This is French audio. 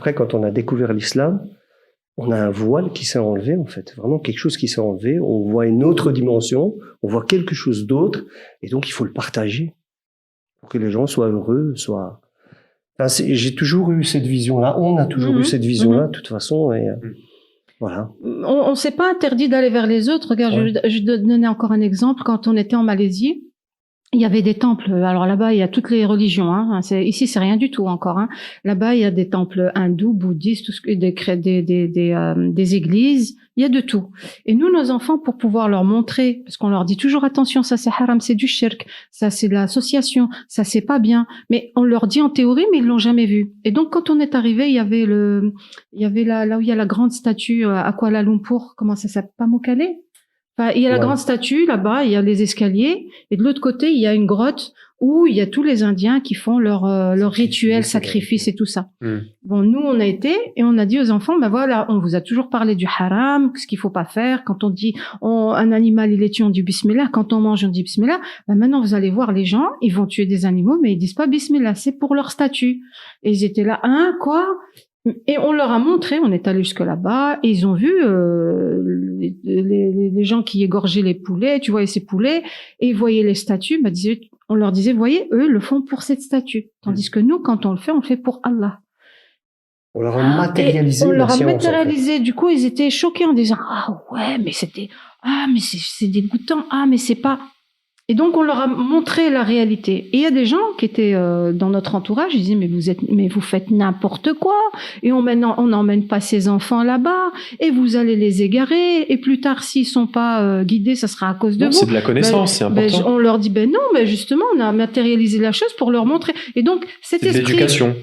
Après, quand on a découvert l'islam, on a un voile qui s'est enlevé, en fait. Vraiment quelque chose qui s'est enlevé. On voit une autre dimension, on voit quelque chose d'autre, et donc il faut le partager pour que les gens soient heureux, soient... Enfin, j'ai toujours eu cette vision-là, on a toujours eu cette vision-là, de toute façon, et voilà. On s'est pas interdit d'aller vers les autres. Regarde, je vais donner encore un exemple. Quand on était en Malaisie, il y avait des temples. Alors là-bas, il y a toutes les religions. Hein. Ici, c'est rien du tout encore. Hein. Là-bas, il y a des temples hindous, bouddhistes, tout ce que, des églises. Il y a de tout. Et nous, nos enfants, pour pouvoir leur montrer, parce qu'on leur dit toujours attention, ça c'est haram, c'est du shirk, ça c'est de l'association, ça c'est pas bien. Mais on leur dit en théorie, mais ils l'ont jamais vu. Et donc, quand on est arrivé, il y avait là où il y a la grande statue à Kuala Lumpur. Comment ça s'appelle? Pamukkale? Enfin, il y a la grande statue là-bas, il y a les escaliers, et de l'autre côté, il y a une grotte où il y a tous les Indiens qui font leur rituel, sacrifice et tout ça. Bon, nous, on a été et on a dit aux enfants, ben voilà, on vous a toujours parlé du haram, ce qu'il faut pas faire. Quand on dit un animal il est tué, on dit bismillah. Quand on mange, on dit bismillah. Ben maintenant, vous allez voir les gens, ils vont tuer des animaux, mais ils disent pas bismillah, c'est pour leur statut. Et ils étaient là, hein, quoi? Et on leur a montré, on est allé jusque là-bas, et ils ont vu les gens qui égorgeaient les poulets, tu voyais ces poulets, et ils voyaient les statues, on leur disait, voyez, eux le font pour cette statue. Tandis que nous, quand on le fait pour Allah. On leur a matérialisé. On leur a matérialisé, en fait. Du coup, ils étaient choqués en disant, ah ouais, mais mais c'est dégoûtant, mais c'est pas... Et donc, on leur a montré la réalité. Et il y a des gens qui étaient dans notre entourage, ils disaient, mais vous faites n'importe quoi. Et on n'emmène pas ces enfants là-bas. Et vous allez les égarer. Et plus tard, s'ils sont pas guidés, ça sera à cause de vous. C'est de la connaissance, c'est important. On leur dit, non, mais justement, on a matérialisé la chose pour leur montrer. Et donc, cet esprit... l'éducation.